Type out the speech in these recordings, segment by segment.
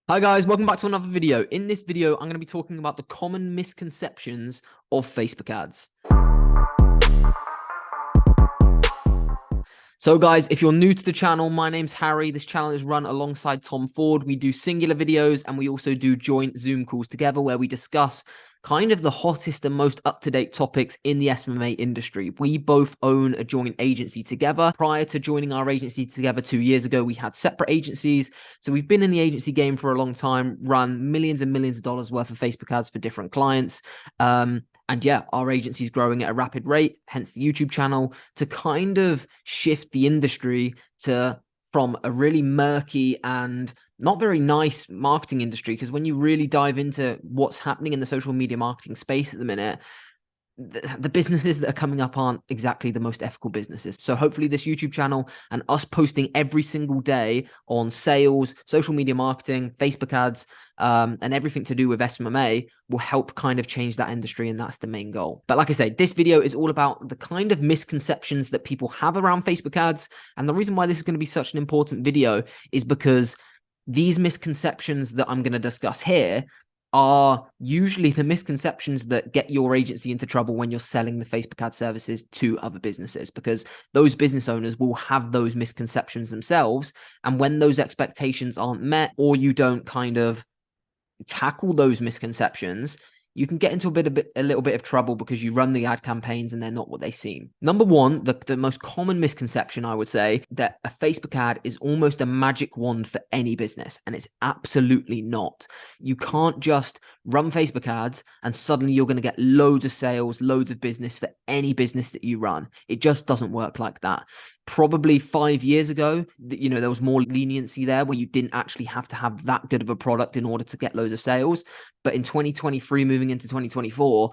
Hi guys, welcome back to another video. In this video, I'm going to be talking about the common misconceptions of Facebook ads. So guys, if you're new to the channel, my name's Harry. This channel is run alongside Tom Ford. We do singular videos and we also do joint Zoom calls together where we discuss kind of the hottest and most up-to-date topics in the SMMA industry. We both own a joint agency together. Prior to joining our agency together 2 years ago, we had separate agencies. So we've been in the agency game for a long time, run millions and millions of dollars worth of Facebook ads for different clients. And yeah, our agency is growing at a rapid rate, hence the YouTube channel, to kind of shift the industry from a really murky and not very nice marketing industry. Because when you really dive into what's happening in the social media marketing space at the minute, the businesses that are coming up aren't exactly the most ethical businesses. So hopefully this YouTube channel and us posting every single day on sales, social media marketing, Facebook ads, and everything to do with SMMA will help kind of change that industry. And that's the main goal. But like I say, this video is all about the kind of misconceptions that people have around Facebook ads. And the reason why this is going to be such an important video is because these misconceptions that I'm going to discuss here are usually the misconceptions that get your agency into trouble when you're selling the Facebook ad services to other businesses, because those business owners will have those misconceptions themselves. And when those expectations aren't met, or you don't kind of tackle those misconceptions, you can get into a little bit of trouble because you run the ad campaigns and they're not what they seem. Number one, the most common misconception, I would say, that a Facebook ad is almost a magic wand for any business, and it's absolutely not. You can't just run Facebook ads and suddenly you're going to get loads of sales, loads of business for any business that you run. It just doesn't work like that. Probably 5 years ago, there was more leniency there where you didn't actually have to have that good of a product in order to get loads of sales. But in 2023, moving into 2024,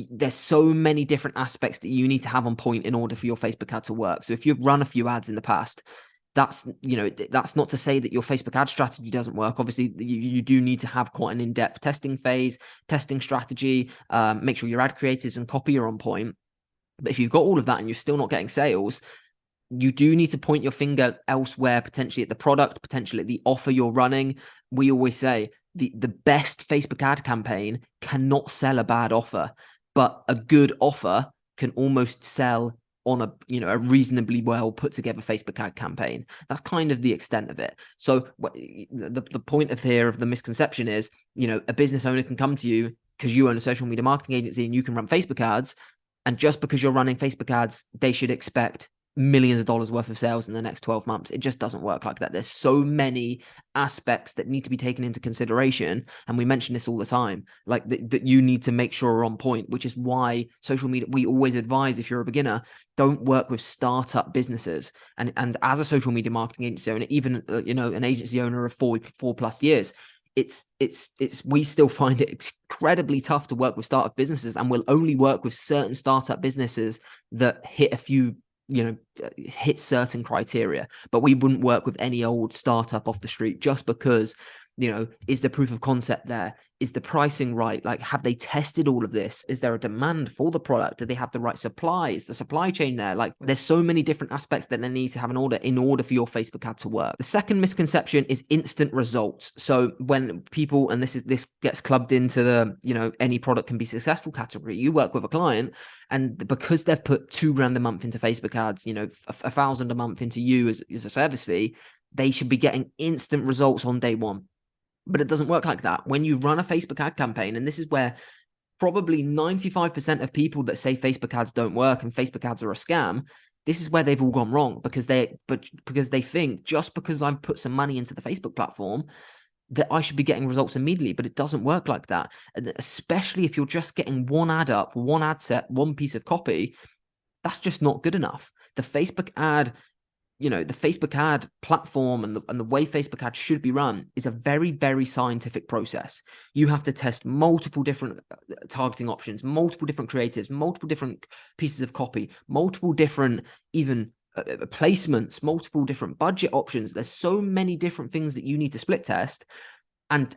there's so many different aspects that you need to have on point in order for your Facebook ad to work. So if you've run a few ads in the past, that's not to say that your Facebook ad strategy doesn't work. Obviously, you do need to have quite an in-depth testing phase, testing strategy, make sure your ad creatives and copy are on point. But if you've got all of that and you're still not getting sales, you do need to point your finger elsewhere, potentially at the product, potentially at the offer you're running. We always say the best Facebook ad campaign cannot sell a bad offer, but a good offer can almost sell on a reasonably well put together Facebook ad campaign. That's kind of the extent of it. So the point of the misconception is, a business owner can come to you because you own a social media marketing agency and you can run Facebook ads. And just because you're running Facebook ads, they should expect millions of dollars worth of sales in the next 12 months. It just doesn't work like that. There's so many aspects that need to be taken into consideration. And we mention this all the time, like that you need to make sure are on point, which is why social media, we always advise, if you're a beginner, don't work with startup businesses. And as a social media marketing agency owner, even, an agency owner of 4+ years, we still find it incredibly tough to work with startup businesses, and we'll only work with certain startup businesses that hit a few hit certain criteria. But we wouldn't work with any old startup off the street just because, is the proof of concept there? Is the pricing right? Like, have they tested all of this? Is there a demand for the product? Do they have the right supply? Is the supply chain there? Like, there's so many different aspects that they need to have in order for your Facebook ad to work. The second misconception is instant results. So when people, and this gets clubbed into the, any product can be successful category, you work with a client and because they've put $2,000 a month into Facebook ads, $1,000 a month into you as a service fee, they should be getting instant results on day one. But it doesn't work like that. When you run a Facebook ad campaign, and this is where probably 95% of people that say Facebook ads don't work and Facebook ads are a scam, this is where they've all gone wrong, because they think just because I've put some money into the Facebook platform that I should be getting results immediately. But it doesn't work like that. And especially if you're just getting one ad up, one ad set, one piece of copy, that's just not good enough. The Facebook ad platform and the way Facebook ads should be run is a very, very scientific process. You have to test multiple different targeting options, multiple different creatives, multiple different pieces of copy, multiple different even placements, multiple different budget options. There's so many different things that you need to split test and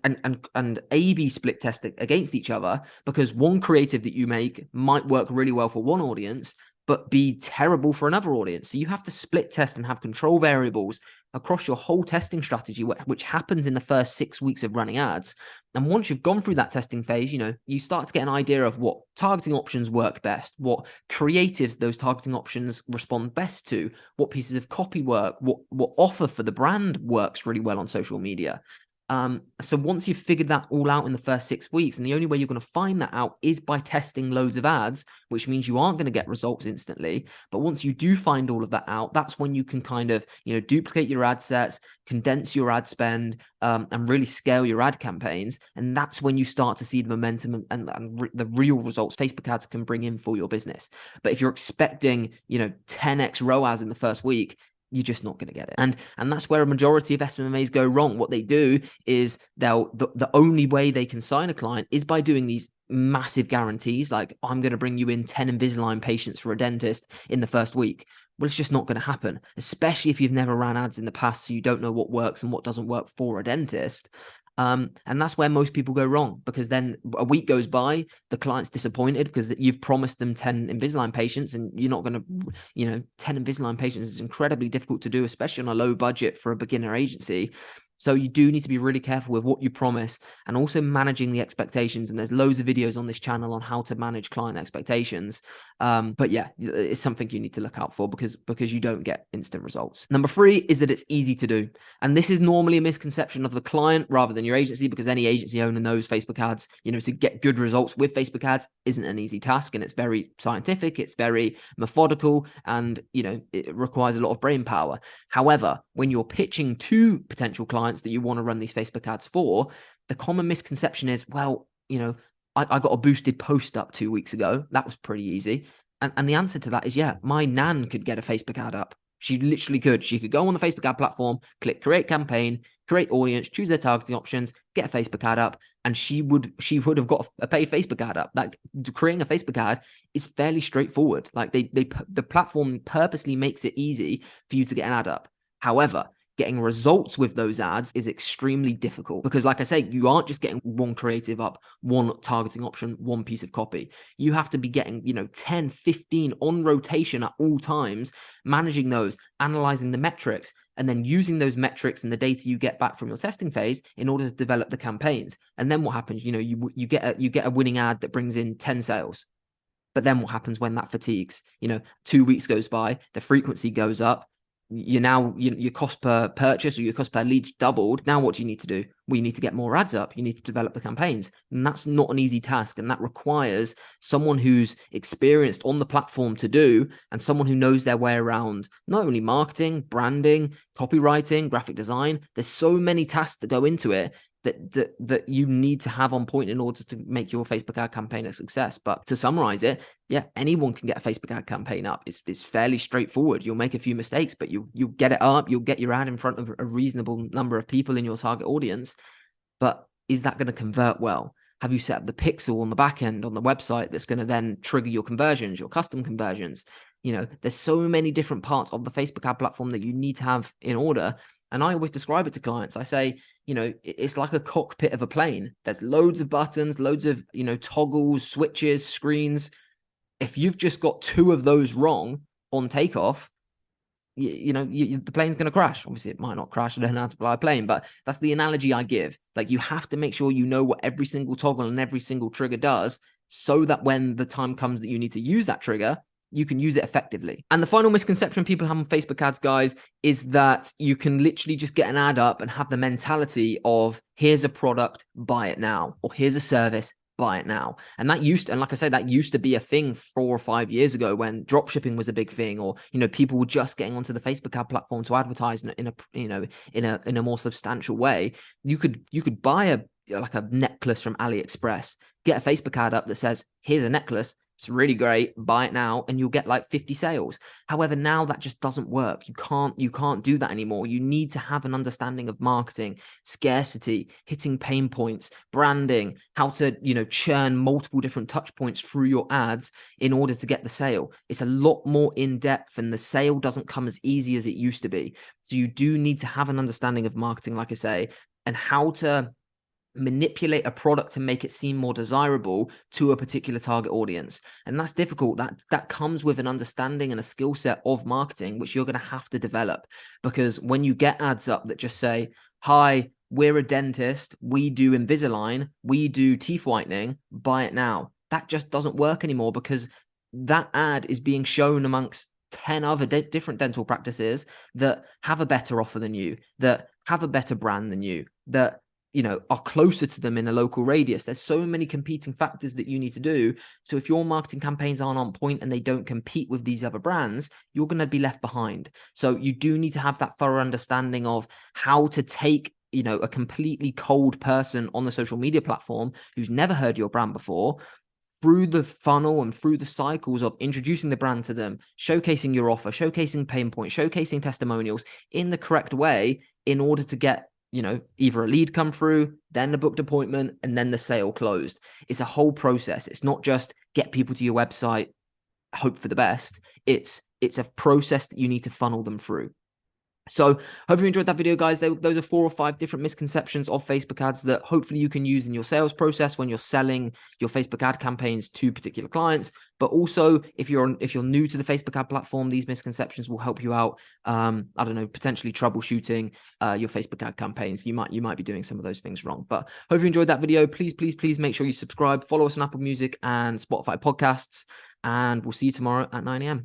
A/B split test against each other, because one creative that you make might work really well for one audience, but be terrible for another audience. So you have to split test and have control variables across your whole testing strategy, which happens in the first 6 weeks of running ads. And once you've gone through that testing phase, you start to get an idea of what targeting options work best, what creatives those targeting options respond best to, what pieces of copy work, what offer for the brand works really well on social media. So once you've figured that all out in the first 6 weeks, and the only way you're going to find that out is by testing loads of ads, which means you aren't going to get results instantly. But once you do find all of that out, that's when you can kind of, duplicate your ad sets, condense your ad spend, and really scale your ad campaigns. And that's when you start to see the momentum and the real results Facebook ads can bring in for your business. But if you're expecting, 10x ROAS in the first week, you're just not going to get it. And that's where a majority of SMMAs go wrong. What they do is the only way they can sign a client is by doing these massive guarantees, like, I'm going to bring you in 10 Invisalign patients for a dentist in the first week. Well, it's just not going to happen, especially if you've never ran ads in the past, so you don't know what works and what doesn't work for a dentist. And that's where most people go wrong, because then a week goes by, the client's disappointed because you've promised them 10 Invisalign patients and you're not going to, 10 Invisalign patients is incredibly difficult to do, especially on a low budget for a beginner agency. So you do need to be really careful with what you promise and also managing the expectations. And there's loads of videos on this channel on how to manage client expectations. But yeah, it's something you need to look out for because you don't get instant results. Number 3 is that it's easy to do. And this is normally a misconception of the client rather than your agency, because any agency owner knows Facebook ads, to get good results with Facebook ads isn't an easy task. And it's very scientific. It's very methodical, and, it requires a lot of brain power. However, when you're pitching to potential clients that you want to run these Facebook ads for, the common misconception is, well, I got a boosted post up 2 weeks ago. That was pretty easy. And the answer to that is, yeah, my nan could get a Facebook ad up. She literally could. She could go on the Facebook ad platform, click create campaign, create audience, choose their targeting options, get a Facebook ad up, and she would have got a paid Facebook ad up. Like, creating a Facebook ad is fairly straightforward. Like, the platform purposely makes it easy for you to get an ad up. However, getting results with those ads is extremely difficult because, like I say, you aren't just getting one creative up, one targeting option, one piece of copy. You have to be getting, 10, 15 on rotation at all times, managing those, analyzing the metrics, and then using those metrics and the data you get back from your testing phase in order to develop the campaigns. And then what happens? You get a winning ad that brings in 10 sales. But then what happens when that fatigues? 2 weeks goes by, the frequency goes up. Your cost per purchase or your cost per lead doubled. Now what do you need to do? Well, you need to get more ads up. You need to develop the campaigns. And that's not an easy task. And that requires someone who's experienced on the platform to do, and someone who knows their way around not only marketing, branding, copywriting, graphic design. There's so many tasks that go into it that you need to have on point in order to make your Facebook ad campaign a success. But to summarize it, yeah, anyone can get a Facebook ad campaign up. It's fairly straightforward. You'll make a few mistakes, but you'll get it up. You'll get your ad in front of a reasonable number of people in your target audience. But is that going to convert well? Have you set up the pixel on the back end on the website that's going to then trigger your conversions, your custom conversions? There's so many different parts of the Facebook ad platform that you need to have in order. And I always describe it to clients. I say, it's like a cockpit of a plane. There's loads of buttons, loads of, toggles, switches, screens. If you've just got 2 of those wrong on takeoff, the plane's going to crash. Obviously, it might not crash. I don't know how to fly a plane, but that's the analogy I give. Like, you have to make sure you know what every single toggle and every single trigger does, so that when the time comes that you need to use that trigger, you can use it effectively. And the final misconception people have on Facebook ads, guys, is that you can literally just get an ad up and have the mentality of, here's a product, buy it now, or here's a service, buy it now. And like I said, that used to be a thing 4 or 5 years ago when drop shipping was a big thing, or, people were just getting onto the Facebook ad platform to advertise in a more substantial way. You could buy a necklace from AliExpress, get a Facebook ad up that says, here's a necklace, it's really great, buy it now, and you'll get like 50 sales. However, now that just doesn't work. You can't do that anymore. You need to have an understanding of marketing, scarcity, hitting pain points, branding, how to, churn multiple different touch points through your ads in order to get the sale. It's a lot more in depth, and the sale doesn't come as easy as it used to be. So you do need to have an understanding of marketing, like I say, and how to manipulate a product to make it seem more desirable to a particular target audience. And that's difficult. That comes with an understanding and a skill set of marketing, which you're going to have to develop. Because when you get ads up that just say, hi, we're a dentist, we do Invisalign, we do teeth whitening, buy it now. That just doesn't work anymore, because that ad is being shown amongst 10 other different dental practices that have a better offer than you, that have a better brand than you, that are closer to them in a local radius. There's so many competing factors that you need to do. So if your marketing campaigns aren't on point and they don't compete with these other brands, you're going to be left behind. So you do need to have that thorough understanding of how to take a completely cold person on the social media platform who's never heard your brand before, through the funnel and through the cycles of introducing the brand to them, showcasing your offer, showcasing pain points, showcasing testimonials in the correct way, in order to get either a lead come through, then a booked appointment, and then the sale closed. It's a whole process. It's not just get people to your website, hope for the best. It's a process that you need to funnel them through. So hope you enjoyed that video, guys. Those are 4 or 5 different misconceptions of Facebook ads that hopefully you can use in your sales process when you're selling your Facebook ad campaigns to particular clients. But also, if you're new to the Facebook ad platform, these misconceptions will help you out. I don't know, potentially troubleshooting your Facebook ad campaigns. You might be doing some of those things wrong. But hope you enjoyed that video. Please make sure you subscribe, follow us on Apple Music and Spotify podcasts, and we'll see you tomorrow at 9 a.m.